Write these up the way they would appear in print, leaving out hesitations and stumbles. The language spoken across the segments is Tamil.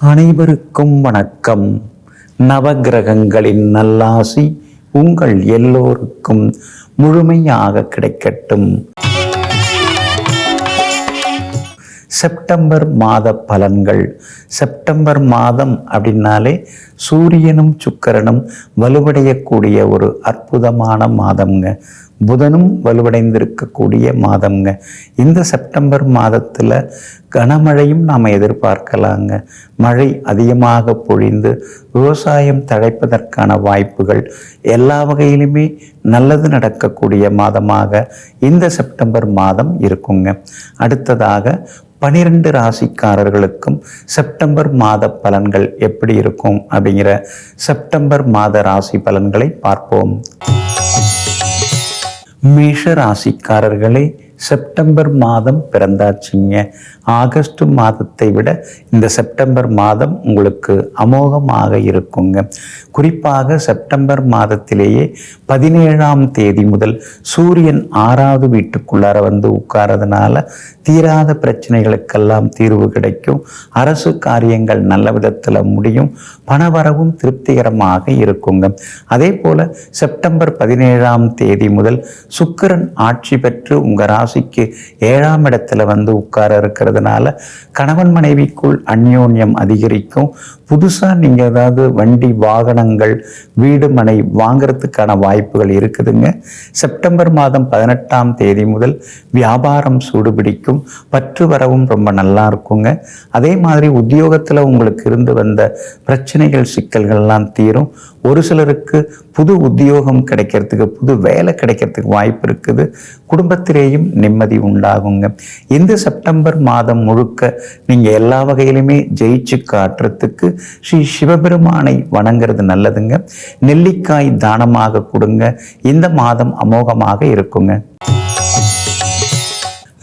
அனைவருக்கும் வணக்கம். நவகிரகங்களின் நல்லாசி உங்கள் எல்லோருக்கும் முழுமையாக கிடைக்கட்டும். செப்டம்பர் மாத பலன்கள். செப்டம்பர் மாதம் அப்படின்னாலே சூரியனும் சுக்கிரனும் வலுவடையக்கூடிய ஒரு அற்புதமான மாதம்ங்க. புதனும் வலுவடைந்திருக்கக்கூடிய மாதம்ங்க. இந்த செப்டம்பர் மாதத்தில் கனமழையும் நாம் எதிர்பார்க்கலாங்க. மழை அதிகமாக பொழிந்து விவசாயம் தழைப்பதற்கான வாய்ப்புகள் எல்லா வகையிலுமே நல்லது நடக்கக்கூடிய மாதமாக இந்த செப்டம்பர் மாதம் இருக்குங்க. அடுத்ததாக 12 ராசிக்காரர்களுக்கும் செப்டம்பர் மாத பலன்கள் எப்படி இருக்கும் அப்படிங்கிற செப்டம்பர் மாத ராசி பலன்களை பார்ப்போம். மேஷ ராசிக்காரர்களே, செப்டம்பர் மாதம் பிறந்தாச்சுங்க. ஆகஸ்ட் மாதத்தை விட இந்த செப்டம்பர் மாதம் உங்களுக்கு அமோகமாக இருக்குங்க. குறிப்பாக செப்டம்பர் மாதத்திலேயே 17ஆம் தேதி முதல் சூரியன் 6வது வீட்டுக்குள்ளார வந்து உட்காரதுனால தீராத பிரச்சனைகளுக்கெல்லாம் தீர்வு கிடைக்கும். அரசு காரியங்கள் நல்ல விதத்தில் முடியும். பணவரவும் திருப்திகரமாக இருக்குங்க. அதே போல செப்டம்பர் 17ஆம் தேதி முதல் சுக்கிரன் ஆட்சி பெற்று உங்கள் ராசிக்கு 7ஆம் இடத்துல வந்து உட்கார இருக்கிறதுனால கணவன் மனைவிக்குள் அந்யோன்யம் அதிகரிக்கும். புதுசாக நீங்கள் ஏதாவது வண்டி வாகனங்கள் வீடு மனை வாங்கிறதுக்கான வாய்ப்புகள் இருக்குதுங்க. செப்டம்பர் மாதம் 18ஆம் தேதி முதல் வியாபாரம் சூடுபிடிக்கும். பற்று வரவும் ரொம்ப நல்லா இருக்குங்க. அதே மாதிரி உத்தியோகத்தில் உங்களுக்கு இருந்து வந்த பிரச்சனைகள் சிக்கல்கள்லாம் தீரும். ஒரு சிலருக்கு புது உத்தியோகம் கிடைக்கிறதுக்கு புது வேலை கிடைக்கிறதுக்கு வாய்ப்பு இருக்குது. குடும்பத்திலேயும் நிம்மதி உண்டாகுங்க. இந்த செப்டம்பர் மாதம் முழுக்க நீங்கள் எல்லா வகையிலுமே ஜெயிச்சு காட்டுறதுக்கு ஸ்ரீ சிவபெருமானை வணங்குறது நல்லதுங்க. நெல்லிக்காய் தானமாக கொடுங்க. இந்த மாதம் அமோகமாக இருக்குங்க.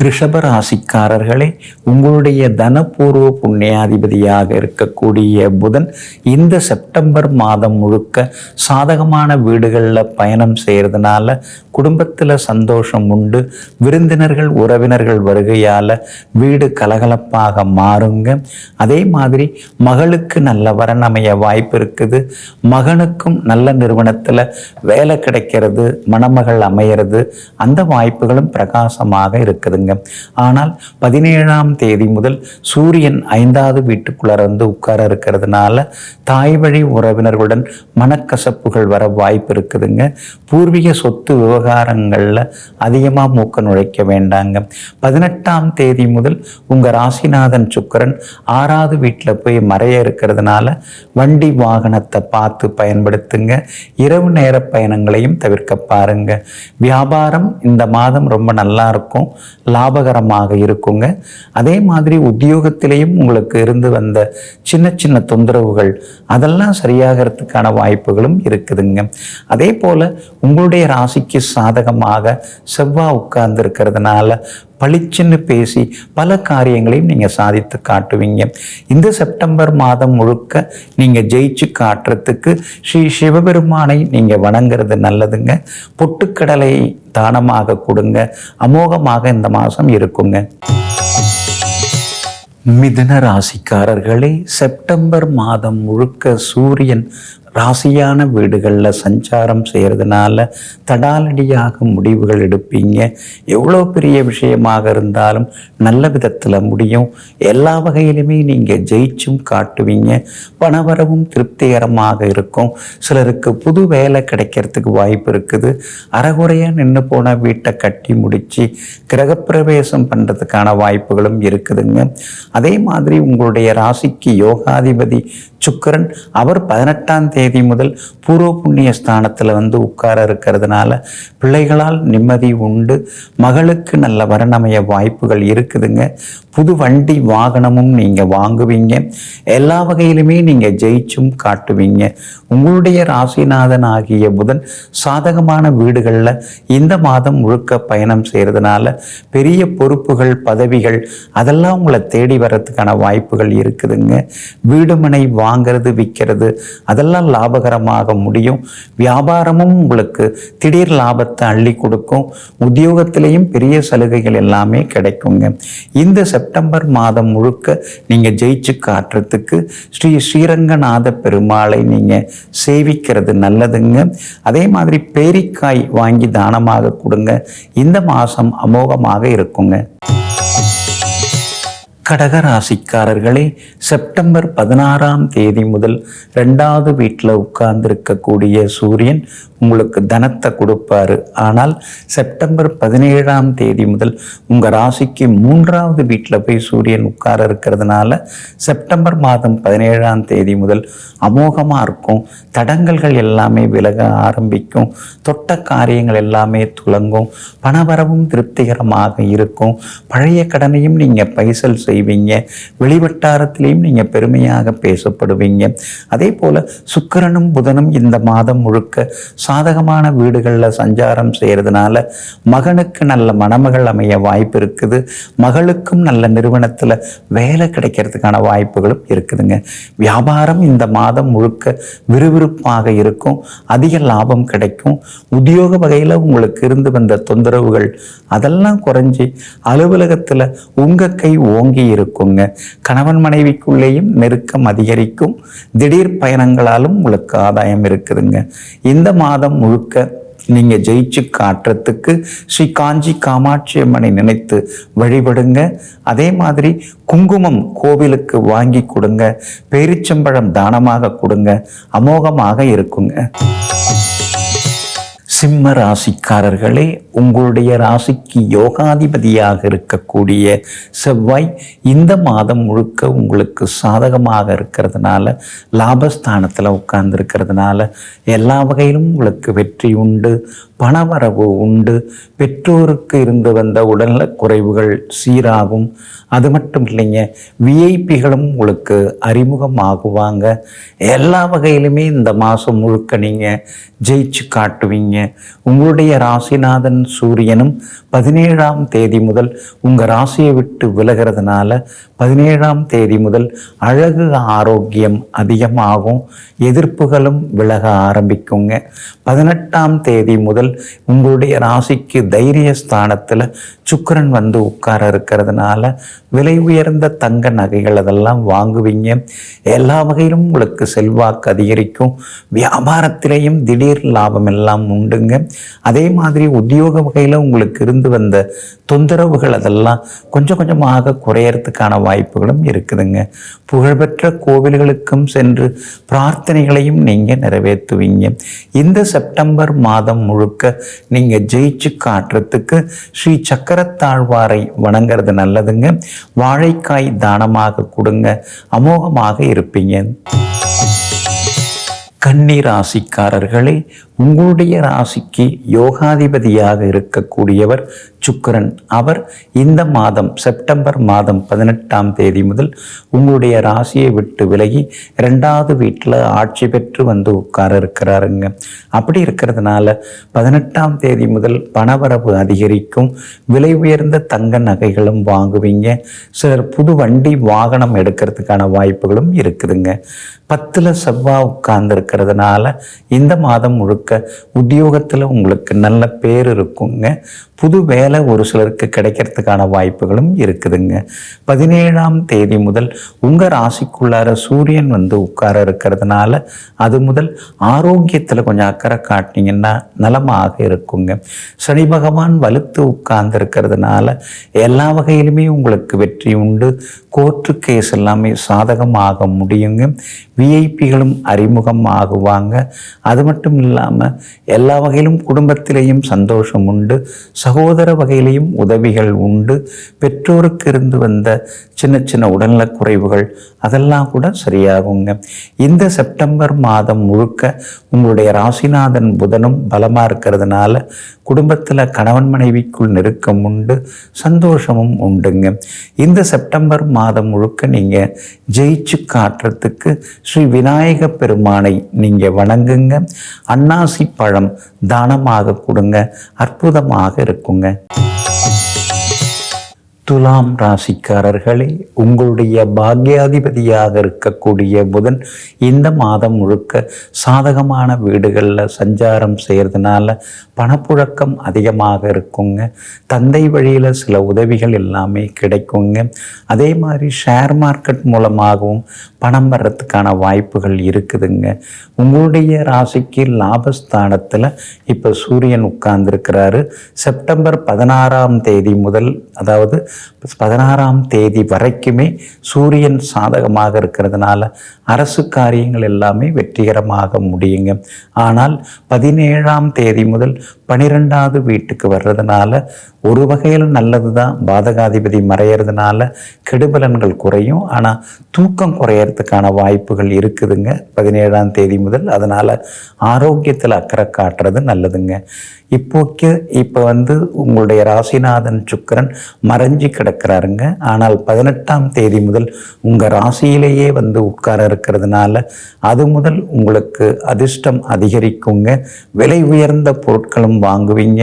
ரிஷபராசிக்காரர்களே, உங்களுடைய தனபூர்வ புண்ணியாதிபதியாக இருக்கக்கூடிய புதன் இந்த செப்டம்பர் மாதம் முழுக்க சாதகமான வீடுகளில் பயணம் செய்கிறதுனால குடும்பத்தில் சந்தோஷம் உண்டு. விருந்தினர்கள் உறவினர்கள் வருகையால் வீடு கலகலப்பாக மாறுங்க. அதே மாதிரி மகளுக்கு நல்ல வரன் அமைய வாய்ப்பு இருக்குது. மகனுக்கும் நல்ல நிறுவனத்தில் வேலை கிடைக்கிறது, மணமகள் அமையிறது, அந்த வாய்ப்புகளும் பிரகாசமாக இருக்குதுங்க. ஆனால் 17ஆம் தேதி முதல் சூரியன் 5வது வீட்டுக்குள்ள வந்து உட்கார இருக்கிறதுனால தாய் வழி உறவினர்களுடன் மனக்கசப்புகள் வர வாய்ப்பு இருக்குதுங்க. பூர்வீக சொத்து விவகாரங்கள்ல அதிகமாக மூக்க நுழைக்க வேண்டாங்க. 18ஆம் தேதி முதல் உங்க ராசிநாதன் சுக்கிரன் 6வது வீட்டில் போய் மறைய இருக்கிறதுனால வண்டி வாகனத்தை பார்த்து பயன்படுத்துங்க. இரவு நேர பயணங்களையும் தவிர்க்க பாருங்க. வியாபாரம் இந்த மாதம் ரொம்ப நல்லா இருக்கும், லாபகரமாக இருக்குங்க. அதே மாதிரி உத்தியோகத்திலேயும் உங்களுக்கு இருந்து வந்த சின்ன சின்ன தொந்தரவுகள் அதெல்லாம் சரியாகிறதுக்கான வாய்ப்புகளும் இருக்குதுங்க. அதே போல உங்களுடைய ராசிக்கு சாதகமாக செவ்வாய் உட்கார்ந்து இருக்கிறதுனால பளிச்சுன்னு பேசி பல காரியங்களையும் நீங்கள் சாதித்து காட்டுவீங்க. இந்த செப்டம்பர் மாதம் முழுக்க நீங்கள் ஜெயிச்சு காட்டுறதுக்கு ஸ்ரீ சிவபெருமானை நீங்கள் வணங்குறது நல்லதுங்க. பொட்டுக்கடலை தானமாக கொடுங்க. அமோகமாக இந்த மாதம் இருக்குங்க. மிதுன ராசிக்காரர்களே, செப்டம்பர் மாதம் முழுக்க சூரியன் ராசியான வீடுகளில் சஞ்சாரம் செய்கிறதுனால தடாலடியாக முடிவுகள் எடுப்பீங்க. எவ்வளோ பெரிய விஷயமாக இருந்தாலும் நல்ல விதத்தில் முடியும். எல்லா வகையிலுமே நீங்கள் ஜெயிச்சும் காட்டுவீங்க. பணவரவும் திருப்திகரமாக இருக்கும். சிலருக்கு புது வேலை கிடைக்கிறதுக்கு வாய்ப்பு இருக்குது. அறகுறையாக நின்று போன வீட்டை கட்டி முடித்து கிரகப்பிரவேசம் பண்ணுறதுக்கான வாய்ப்புகளும் இருக்குதுங்க. அதே மாதிரி உங்களுடைய ராசிக்கு யோகாதிபதி சுக்கிரன் அவர் 18ஆம் தேதி முதல் பூர்வ புண்ணிய ஸ்தானத்தில் வந்து உட்கார இருக்கிறதுனால பிள்ளைகளால் நிம்மதி உண்டு. மகளுக்கு நல்ல வரணமைய வாய்ப்புகள் இருக்குதுங்க. புது வண்டி வாகனமும் நீங்கள் வாங்குவீங்க. எல்லா வகையிலுமே நீங்கள் ஜெயிச்சும் காட்டுவீங்க. உங்களுடைய ராசிநாதன் ஆகிய புதன் சாதகமான வீடுகளில் இந்த மாதம் முழுக்க பயணம் செய்கிறதுனால பெரிய பொறுப்புகள் பதவிகள் அதெல்லாம் உங்களை தேடி வர்றதுக்கான வாய்ப்புகள் இருக்குதுங்க. வீடு மனை வாங்கிறது விற்கிறது அதெல்லாம் லாபகரமாக முடியும். வியாபாரமும் உங்களுக்கு திடீர் லாபத்தை அள்ளி கொடுக்கும். உத்தியோகத்திலையும் பெரிய சலுகைகள் எல்லாமே கிடைக்குங்க. இந்த செப்டம்பர் மாதம் முழுக்க நீங்கள் ஜெயிச்சு காட்டுறதுக்கு ஸ்ரீ ஸ்ரீரங்கநாத பெருமாளை நீங்கள் சேவிக்கிறது நல்லதுங்க. அதே மாதிரி பேரிக்காய் வாங்கி தானமாக கொடுங்க. இந்த மாதம் அமோகமாக இருக்குங்க. கடகராசிக்காரர்களே, செப்டம்பர் 16ஆம் தேதி முதல் 2வது வீட்டில் உட்கார்ந்திருக்கக்கூடிய சூரியன் உங்களுக்கு தனத்தை கொடுப்பாரு. ஆனால் செப்டம்பர் 17ஆம் தேதி முதல் உங்கள் ராசிக்கு 3வது வீட்டில் போய் சூரியன் உட்கார இருக்கிறதுனால செப்டம்பர் மாதம் 17ஆம் தேதி முதல் அமோகமாக இருக்கும். தடங்கல்கள் எல்லாமே விலக ஆரம்பிக்கும். தொட்ட காரியங்கள் எல்லாமே துலங்கும். பணவரவும் திருப்திகரமாக இருக்கும். பழைய கடனையும் நீங்கள் பைசல் செய்வீங்க. வெளிவட்டாரத்திலையும் நீங்கள் பெருமையாக பேசப்படுவீங்க. அதே போல் சுக்கிரனும் புதனும் இந்த மாதம் முழுக்க சாதகமான வீடுகளில் சஞ்சாரம் செய்கிறதுனால மகனுக்கு நல்ல மணமகள் அமைய வாய்ப்பு இருக்குது. மகளுக்கும் நல்ல நிறுவனத்தில் வேலை கிடைக்கிறதுக்கான வாய்ப்புகளும் இருக்குதுங்க. வியாபாரம் இந்த மாதம் முழுக்க விறுவிறுப்பாக இருக்கும். அதிக லாபம் கிடைக்கும். உத்தியோக வகையில் உங்களுக்கு இருந்து வந்த தொந்தரவுகள் அதெல்லாம் குறைஞ்சி அலுவலகத்தில் உங்கள் கை ஓங்கி இருக்குங்க. கணவன் மனைவிக்குள்ளேயும் நெருக்கம் அதிகரிக்கும். திடீர் பயணங்களாலும் உங்களுக்கு ஆதாயம் இருக்குதுங்க. இந்த மாதம் முழுக்க நீங்கள் ஜெயிச்சு காட்டுறதுக்கு ஸ்ரீ காஞ்சி காமாட்சி அம்மனை நினைத்து வழிபடுங்க. அதே மாதிரி குங்குமம் கோவிலுக்கு வாங்கி கொடுங்க. பேரிச்சம்பழம் தானமாக கொடுங்க. அமோகமாக இருக்குங்க. சிம்ம ராசிக்காரர்களே, உங்களுடைய ராசிக்கு யோகாதிபதியாக இருக்கக்கூடிய செவ்வாய் இந்த மாதம் முழுக்க உங்களுக்கு சாதகமாக இருக்கிறதுனால லாபஸ்தானத்தில் உட்கார்ந்துருக்கிறதுனால எல்லா வகையிலும் உங்களுக்கு வெற்றி உண்டு. பணவரவு உண்டு. பெற்றோருக்கு இருந்து வந்த உடல்நல குறைவுகள் சீராகும். அது மட்டும் இல்லைங்க, விஐபிகளும் உங்களுக்கு அறிமுகமாகுவாங்க. எல்லா வகையிலுமே இந்த மாதம் முழுக்க நீங்கள் ஜெயிச்சு காட்டுவீங்க. உங்களுடைய ராசிநாதன் சூரியனும் 17ஆம் தேதி முதல் உங்கள் ராசியை விட்டு விலகிறதுனால 17ஆம் தேதி முதல் அழகு ஆரோக்கியம் அதிகமாகும். எதிர்ப்புகளும் விலக ஆரம்பிக்குங்க. 18ஆம் தேதி முதல் உங்களுடைய ராசிக்கு தைரிய ஸ்தானத்தில் சுக்கிரன் வந்து உட்கார இருக்கிறதுனால விலை உயர்ந்த தங்க நகைகள் அதெல்லாம் வாங்குவீங்க. எல்லா வகையிலும் உங்களுக்கு செல்வாக்கு அதிகரிக்கும். வியாபாரத்திலேயும் திடீர் லாபம் எல்லாம் உண்டுங்க. அதே மாதிரி உத்தியோக வகையில் உங்களுக்கு இருந்து வந்த தொந்தரவுகள் அதெல்லாம் கொஞ்சம் கொஞ்சமாக குறையறதுக்கான வாய்ப்புகளும் இருக்குதுங்க. புகழ்பெற்ற கோவில்களுக்கும் சென்று பிரார்த்தனைகளையும் நீங்கள் நிறைவேற்றுவீங்க. இந்த செப்டம்பர் மாதம் முழுக்க நீங்கள் ஜெயிச்சு காட்டுறதுக்கு ஸ்ரீ சக்கரத்தாழ்வாரை வணங்குறது நல்லதுங்க. வாழைக்காய் தானமாக கொடுங்க. அமோகமாக இருப்பீங்க. கன்னி ராசிக்காரர்களே, உங்களுடைய ராசிக்கு யோகாதிபதியாக இருக்கக்கூடியவர் சுக்கிரன். அவர் இந்த மாதம் செப்டம்பர் மாதம் 18ஆம் தேதி முதல் உங்களுடைய ராசியை விட்டு விலகி 2வது வீட்டில் ஆட்சி பெற்று வந்து உட்கார இருக்கிறாருங்க. அப்படி இருக்கிறதுனால 18ஆம் தேதி முதல் பணவரவு அதிகரிக்கும். விலை உயர்ந்த தங்க நகைகளும் வாங்குவீங்க. சிலர் புது வண்டி வாகனம் எடுக்கிறதுக்கான வாய்ப்புகளும் இருக்குதுங்க. 10ல் செவ்வாய் உட்கார்ந்து இருக்கிறதுனால இந்த மாதம் முழுக்க உத்தியோகத்தில் உங்களுக்கு நல்ல பேர் இருக்குங்க. புது வேலை ஒரு சிலருக்கு கிடைக்கிறதுக்கான வாய்ப்புகளும் இருக்குதுங்க. 17ஆம் தேதி முதல் உங்கள் ராசிக்குள்ளார சூரியன் வந்து உட்கார இருக்கிறதுனால அது முதல் ஆரோக்கியத்தில் கொஞ்சம் அக்கறை காட்டினீங்கன்னா நலமாக இருக்குங்க. சனி பகவான் வலுத்து உட்கார்ந்து இருக்கிறதுனால எல்லா வகையிலுமே உங்களுக்கு வெற்றி உண்டு. கோர்ட்டு கேஸ் எல்லாமே சாதகமாக முடியுங்க. விஐபிகளும் அறிமுகம் ஆகுவாங்க. அது மட்டும் இல்லாமல் எல்லா வகையிலும் குடும்பத்திலேயும் சந்தோஷம் உண்டு. சகோதர வகையிலையும் உதவிகள் உண்டு. பெற்றோருக்கு இருந்து வந்த சின்ன சின்ன உடல்நல குறைவுகள் அதெல்லாம் கூட சரியாகுங்க. இந்த செப்டம்பர் மாதம் முழுக்க உங்களுடைய ராசிநாதன் புதனும் பலமாக இருக்கிறதுனால குடும்பத்தில் கணவன் மனைவிக்குள் நெருக்கம் உண்டு. சந்தோஷமும் உண்டுங்க. இந்த செப்டம்பர் மாதம் முழுக்க நீங்கள் ஜெயிச்சு காட்டுறதுக்கு ஸ்ரீ விநாயக பெருமானை நீங்கள் வணங்குங்க. அன்னாசி பழம் தானமாக கொடுங்க. அற்புதமாக இருக்குங்க. துலாம் ராசிக்காரர்களே, உங்களுடைய பாக்யாதிபதியாக இருக்கக்கூடிய புதன் இந்த மாதம் முழுக்க சாதகமான வீடுகளில் சஞ்சாரம் செய்கிறதுனால பணப்புழக்கம் அதிகமாக இருக்குங்க. தந்தை வழியில் சில உதவிகள் எல்லாமே கிடைக்குங்க. அதே மாதிரி ஷேர் மார்க்கெட் மூலமாகவும் பணம் வர்றதுக்கான வாய்ப்புகள் இருக்குதுங்க. உங்களுடைய ராசிக்கு லாபஸ்தானத்தில் இப்போ சூரியன் உட்கார்ந்துருக்கிறாரு. செப்டம்பர் 16ஆம் தேதி முதல், அதாவது 16ஆம் தேதி வரைக்குமே சூரியன் சாதகமாக இருக்கிறதுனால அரசு காரியங்கள் எல்லாமே வெற்றிகரமாக முடியுங்க. ஆனால் 17ஆம் தேதி முதல் 12வது வீட்டுக்கு வர்றதுனால ஒரு வகையில் நல்லது தான். பாதகாதிபதி மறையிறதுனால கெடுபலன்கள் குறையும், ஆனால் தூக்கம் குறையறதுக்கான வாய்ப்புகள் இருக்குதுங்க 17ஆம் தேதி முதல். அதனால் ஆரோக்கியத்தில் அக்கறை காட்டுறது நல்லதுங்க. இப்போ உங்களுடைய ராசிநாதன் சுக்கிரன் மறைஞ்சி கிடக்கிறாருங்க. ஆனால் 18ஆம் தேதி முதல் உங்கள் ராசியிலேயே உட்கார இருக்கிறதுனால அது முதல் உங்களுக்கு அதிர்ஷ்டம் அதிகரிக்குங்க. விலை உயர்ந்த பொருட்களும் வாங்குவீங்க.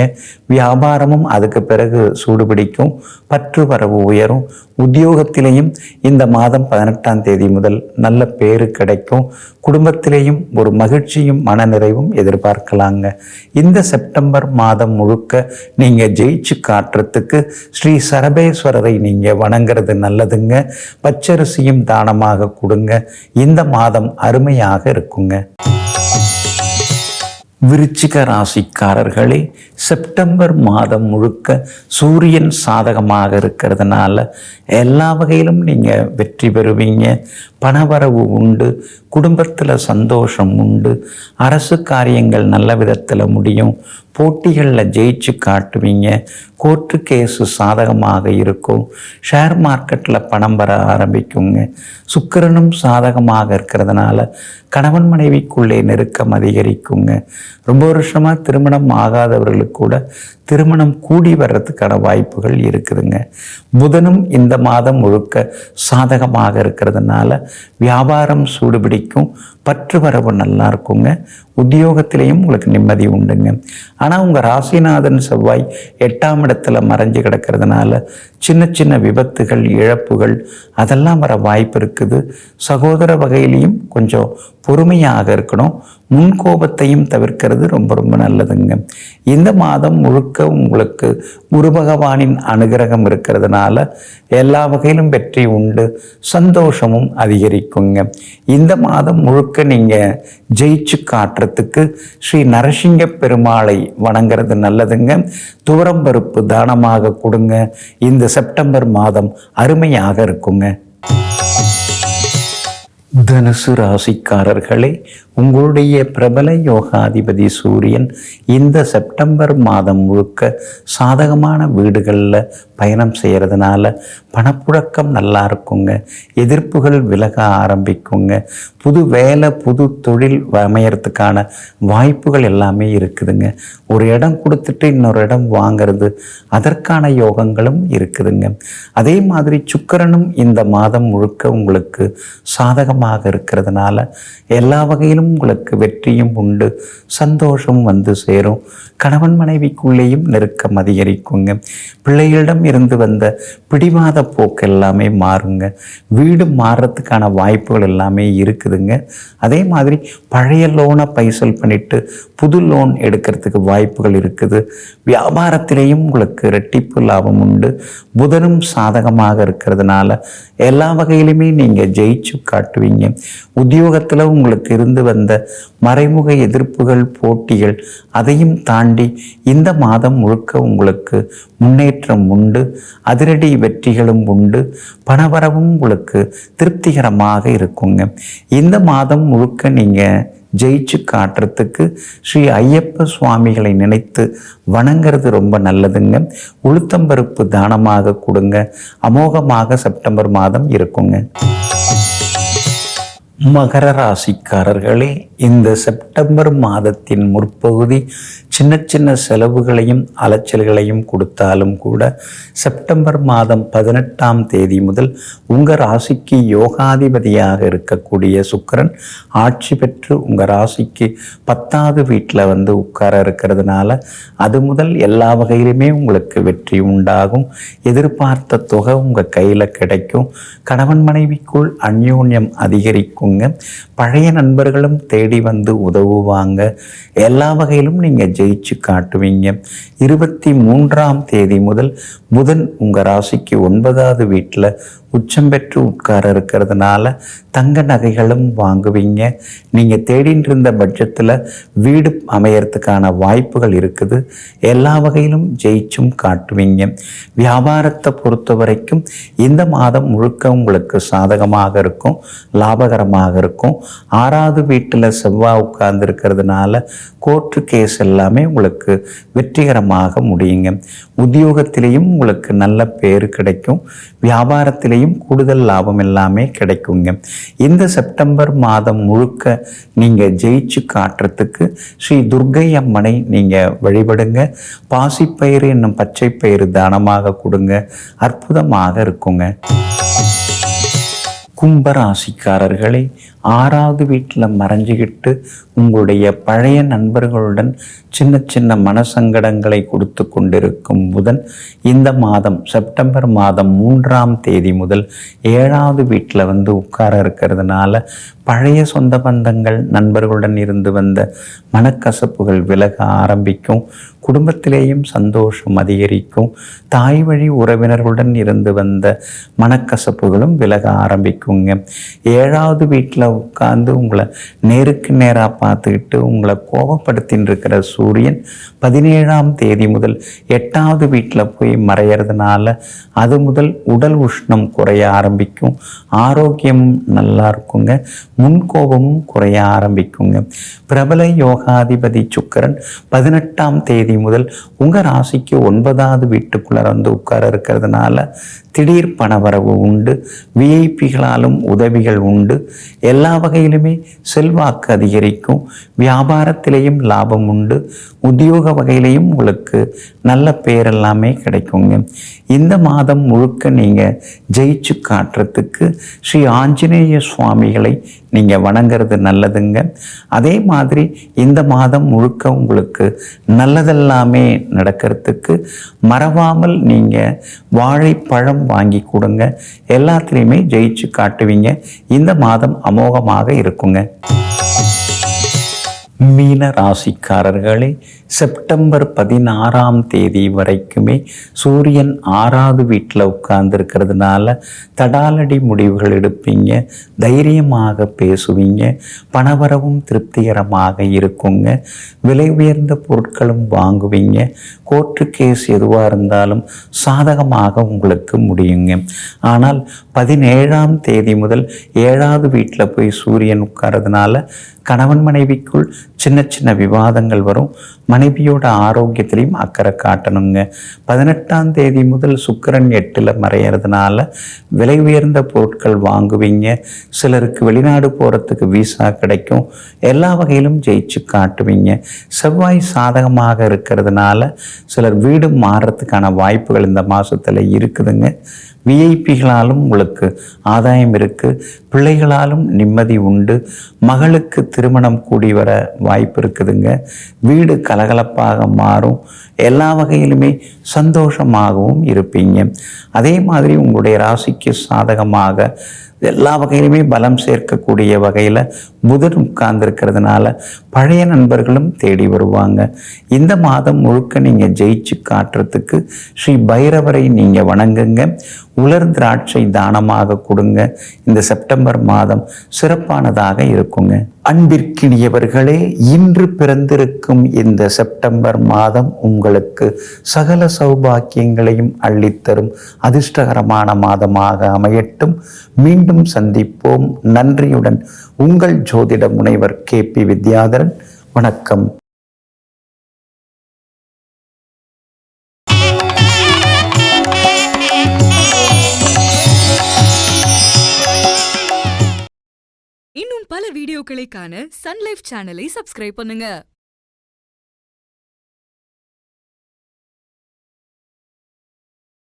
வியாபாரமும் அதுக்கு பிறகு சூடுபிடிக்கும். பற்று வரவு உயரும். உத்தியோகத்திலேயும் இந்த மாதம் 18ஆம் தேதி முதல் நல்ல பேரு கிடைக்கும். குடும்பத்திலேயும் ஒரு மகிழ்ச்சியும் மனநிறைவும் எதிர்பார்க்கலாங்க. இந்த செப்டம்பர் மாதம் முழுக்க நீங்கள் ஜெயிச்சு காட்டுறதுக்கு ஸ்ரீ சரபேஸ்வரரை நீங்கள் வணங்குறது நல்லதுங்க. பச்சரிசியும் தானமாக கொடுங்க. இந்த மாதம் அருமையாக இருக்குங்க. விருச்சிக ராசிக்காரர்களே, செப்டம்பர் மாதம் முழுக்க சூரியன் சாதகமாக இருக்கிறதுனால எல்லா வகையிலும் நீங்கள் வெற்றி பெறுவீங்க. பணவரவு உண்டு. குடும்பத்தில் சந்தோஷம் உண்டு. அரசு காரியங்கள் நல்ல விதத்தில் முடியும். போட்டிகளில் ஜெயிச்சு காட்டுவீங்க. கோர்ட்டு கேஸு சாதகமாக இருக்கும். ஷேர் மார்க்கெட்டில் பணம் வர ஆரம்பிக்குங்க. சுக்கிரனும் சாதகமாக இருக்கிறதுனால கணவன் மனைவிக்குள்ளே நெருக்கம் அதிகரிக்குங்க. ரொம்ப வருஷமாக திருமணம் ஆகாதவர்களுக்கு கூட திருமணம் கூடி வர்றதுக்கான வாய்ப்புகள் இருக்குதுங்க. புதனும் இந்த மாதம் முழுக்க சாதகமாக இருக்கிறதுனால வியாபாரம் சூடுபிடிக்கும். பற்று வரவு நல்லா இருக்குங்க. உத்தியோகத்திலையும் உங்களுக்கு நிம்மதி உண்டுங்க. ஆனால் உங்கள் ராசிநாதன் செவ்வாய் 8ஆம் இடத்துல மறைஞ்சு கிடக்கிறதுனால சின்ன சின்ன விபத்துகள், இழப்புகள் அதெல்லாம் வர வாய்ப்பு இருக்குது. சகோதர வகையிலையும் கொஞ்சம் பொறுமையாக இருக்கணும். முன்கோபத்தையும் தவிர்க்கிறது ரொம்ப ரொம்ப நல்லதுங்க. இந்த மாதம் முழுக்க உங்களுக்கு குரு பகவானின் அனுகிரகம் இருக்கிறதுனால எல்லா வகையிலும் வெற்றி உண்டு. சந்தோஷமும் அதிகரிக்குங்க. இந்த மாதம் முழுக்க நீங்கள் ஜெயிச்சு காட்டுறதுக்கு ஸ்ரீ நரசிங்க பெருமாளை வணங்குறது நல்லதுங்க. துவரம்பருப்பு தானமாக கொடுங்க. இந்த செப்டம்பர் மாதம் அருமையாக இருக்குங்க. தனுசு ராசிக்காரர்களே, உங்களுடைய பிரபல யோகாதிபதி சூரியன் இந்த செப்டம்பர் மாதம் முழுக்க சாதகமான வீடுகளில் பயணம் செய்கிறதுனால பணப்புழக்கம் நல்லா இருக்குங்க. எதிர்ப்புகள் விலக ஆரம்பிக்குங்க. புது வேலை, புது தொழில் அமையறதுக்கான வாய்ப்புகள் எல்லாமே இருக்குதுங்க. ஒரு இடம் கொடுத்துட்டு இன்னொரு இடம் வாங்கிறது, அதற்கான யோகங்களும் இருக்குதுங்க. அதே மாதிரி சுக்கிரனும் இந்த மாதம் முழுக்க உங்களுக்கு சாதகமாக இருக்கிறதுனால எல்லா வகையிலும் உங்களுக்கு வெற்றியும் உண்டு. சந்தோஷம் சேரும். கணவன் மனைவிக்குள்ளேயும் நெருக்கம் அதிகரிக்குங்க. பிள்ளைகளிடம் இருந்து வந்த பிடிவாத போக்கு எல்லாமே மாறுங்க. வீடு மாறுறதுக்கான வாய்ப்புகள் எல்லாமே இருக்குதுங்க. அதே மாதிரி பழைய லோனை பைசல் பண்ணிட்டு புது லோன் எடுக்கிறதுக்கு வாய்ப்புகள் இருக்குது. வியாபாரத்திலேயும் உங்களுக்கு இரட்டிப்பு லாபம் உண்டு. புதனும் சாதகமாக இருக்கிறதுனால எல்லா வகையிலுமே நீங்கள் ஜெயிச்சு காட்டுவீங்க. உத்தியோகத்தில் உங்களுக்கு இருந்து வந்த மறைமுக எதிர்ப்புகள், போட்டிகள் அதையும் தாண்டி இந்த மாதம் முழுக்க உங்களுக்கு முன்னேற்றம் உண்டு. அதிரடி வெற்றிகளும் உண்டு. பணவரவும் உங்களுக்கு திருப்திகரமாக இருக்குங்க. இந்த மாதம் முழுக்க நீங்கள் ஜெயிச்சு காட்டுறதுக்கு ஸ்ரீ ஐயப்ப சுவாமிகளை நினைத்து வணங்கிறது ரொம்ப நல்லதுங்க. உளுத்தம்பருப்பு தானமாக கொடுங்க. அமோகமாக செப்டம்பர் மாதம் இருக்குங்க. மகர ராசிக்காரர்களே, இந்த செப்டம்பர் மாதத்தின் முற்பகுதி சின்ன சின்ன செலவுகளையும் அலைச்சல்களையும் கொடுத்தாலும் கூட செப்டம்பர் மாதம் 18ஆம் தேதி முதல் உங்கள் ராசிக்கு யோகாதிபதியாக இருக்கக்கூடிய சுக்கிரன் ஆட்சி பெற்று உங்கள் ராசிக்கு 10வது வீட்டில் வந்து உட்கார இருக்கிறதுனால அது முதல் எல்லா வகையிலுமே உங்களுக்கு வெற்றி உண்டாகும். எதிர்பார்த்த தொகை உங்கள் கையில் கிடைக்கும். கணவன் மனைவிக்குள் அந்யோன்யம் அதிகரிக்குங்க. பழைய நண்பர்களும் தேடி வந்து உதவுவாங்க. எல்லா வகையிலும் நீங்கள் ஜெயிச்சு காட்டுவீங்க. 23ஆம் தேதி முதல் புதன் உங்கள் ராசிக்கு 9வது வீட்டில் உச்சம் பெற்று உட்கார இருக்கிறதுனால தங்க நகைகளும் வாங்குவீங்க. நீங்கள் தேடிட்டு இருந்த பட்ஜெட்டில் வீடு அமையறதுக்கான வாய்ப்புகள் இருக்குது. எல்லா வகையிலும் ஜெயிச்சும் காட்டுவீங்க. வியாபாரத்தை பொறுத்த வரைக்கும் இந்த மாதம் முழுக்க உங்களுக்கு சாதகமாக இருக்கும், லாபகரமாக இருக்கும். 6வது வீட்டில் செவ்வாய் உட்கார்ந்து இருக்கிறதுனால கோர்ட்டு கேஸ் எல்லாமே உங்களுக்கு வெற்றிகரமாக முடியுங்க. உத்தியோகத்திலையும் உங்களுக்கு நல்ல பேர் கிடைக்கும். வியாபாரத்திலையும் கூடுதல் லாபம் எல்லாமே கிடைக்குங்க. இந்த செப்டம்பர் மாதம் முழுக்க நீங்கள் ஜெயிச்சு காட்டுறதுக்கு ஸ்ரீ துர்க்கை அம்மனை நீங்கள் வழிபடுங்க. பாசிப்பயிறு என்னும் பச்சை பயிறு தானமாக கொடுங்க. அற்புதமாக இருக்குங்க. கும்பராசிக்காரர்களே, 6வது வீட்டில் மறைஞ்சிக்கிட்டு உங்களுடைய பழைய நண்பர்களுடன் சின்ன சின்ன மனசங்கடங்களை கொடுத்து கொண்டிருக்கும் புதன் இந்த மாதம் செப்டம்பர் மாதம் 3ஆம் தேதி முதல் 7வது வீட்டில் வந்து உட்கார இருக்கிறதுனால பழைய சொந்த பந்தங்கள் நண்பர்களுடன் இருந்து வந்த மனக்கசப்புகள் விலக ஆரம்பிக்கும். குடும்பத்திலேயும் சந்தோஷம் அதிகரிக்கும். தாய் வழி உறவினர்களுடன் இருந்து வந்த மனக்கசப்புகளும் விலக ஆரம்பிக்குங்க. 7வது வீட்டில் உட்கார்ந்து உங்களை நேருக்கு நேராக பார்த்துக்கிட்டு உங்களை கோபப்படுத்தின்னு இருக்கிற சூரியன் 17ஆம் தேதி முதல் 8வது வீட்டில் போய் மறையிறதுனால அது முதல் உடல் உஷ்ணம் குறைய ஆரம்பிக்கும். ஆரோக்கியமும் நல்லா இருக்குங்க. முன்கோபமும் குறைய ஆரம்பிக்குங்க. பிரபல யோகாதிபதி சுக்கிரன் 18ஆம் தேதி முதல் உங்கள் ராசிக்கு 9வது வீட்டுக்குள்ளே வந்து உட்கார இருக்கிறதுனால திடீர் பணவரவு உண்டு. விஐபிகளாலும் உதவிகள் உண்டு. எல்லா வகையிலுமே செல்வாக்கு அதிகரிக்கும். வியாபாரத்திலேயும் லாபம் உண்டு. உத்தியோக வகையிலையும் உங்களுக்கு நல்ல பேர் எல்லாமே கிடைக்குங்க. இந்த மாதம் முழுக்க நீங்கள் ஜெயிச்சு காட்டுறதுக்கு ஸ்ரீ ஆஞ்சநேய சுவாமிகளை நீங்கள் வணங்குறது நல்லதுங்க. அதே மாதிரி இந்த மாதம் முழுக்க உங்களுக்கு நல்லதெல்லாமே நடக்கிறதுக்கு மறவாமல் நீங்கள் வாழைப்பழம் வாங்கி கொடுங்க. எல்லாத்துலேயுமே ஜெயிச்சு காட்டுவீங்க. இந்த மாதம் அமோகமாக இருக்குங்க. மீன ராசிக்காரர்களே, செப்டம்பர் 16ஆம் தேதி வரைக்குமே சூரியன் 6வது வீட்டில் உட்கார்ந்து இருக்கிறதுனால தடாலடி முடிவுகள் எடுப்பீங்க. தைரியமாக பேசுவீங்க. பணவரவும் திருப்திகரமாக இருக்குங்க. விலை உயர்ந்த பொருட்களும் வாங்குவீங்க. கோர்ட்டு கேஸ் எதுவாக இருந்தாலும் சாதகமாக உங்களுக்கு முடியுங்க. ஆனால் 17ஆம் தேதி முதல் 7வது வீட்டில் போய் சூரியன் உட்கார்றதுனால கணவன் மனைவிக்குள் சின்ன சின்ன விவாதங்கள் வரும். மனைவியோட ஆரோக்கியத்திலையும் அக்கறை காட்டணுங்க. 18ஆம் தேதி முதல் சுக்கிரன் 8ல் மறையிறதுனால விலை உயர்ந்த பொருட்கள் வாங்குவீங்க. சிலருக்கு வெளிநாடு போகிறதுக்கு விசா கிடைக்கும். எல்லா வகையிலும் ஜெயிச்சு காட்டுவீங்க. செவ்வாய் சாதகமாக இருக்கிறதுனால சிலர் வீடு மாறுறதுக்கான வாய்ப்புகள் இந்த மாதத்தில் இருக்குதுங்க. விஐபிகளாலும் உங்களுக்கு ஆதாயம் இருக்குது. பிள்ளைகளாலும் நிம்மதி உண்டு. மகளுக்கு திருமணம் கூடி வர வாய்ப்பு இருக்குதுங்க. வீடு கலகலப்பாக மாறும். எல்லா வகையிலுமே சந்தோஷமாகவும் இருப்பீங்க. அதே மாதிரி உங்களுடைய ராசிக்கு சாதகமாக எல்லா வகையிலுமே பலம் சேர்க்கக்கூடிய வகையில் புதன் உட்கார்ந்துருக்கிறதுனால பழைய நண்பர்களும் தேடி வருவாங்க. இந்த மாதம் முழுக்க நீங்கள் ஜெயிச்சு காட்டுறதுக்கு ஸ்ரீ பைரவரை நீங்கள் வணங்குங்க. உலர் திராட்சை தானமாக கொடுங்க. இந்த செப்டம்பர் மாதம் சிறப்பானதாக இருக்குங்க. அன்பிற்கினியவர்களே, இன்று பிறந்திருக்கும் இந்த செப்டம்பர் மாதம் உங்களுக்கு சகல சௌபாக்கியங்களையும் அள்ளித்தரும் அதிர்ஷ்டகரமான மாதமாக அமையட்டும். மீண்டும் சந்திப்போம். நன்றியுடன் உங்கள் ஜோதிட முனைவர் KP வித்யாதரன். வணக்கம். இன்னும் பல வீடியோக்களை காண சன் லைஃப் சேனலை சப்ஸ்கிரைப் பண்ணுங்க.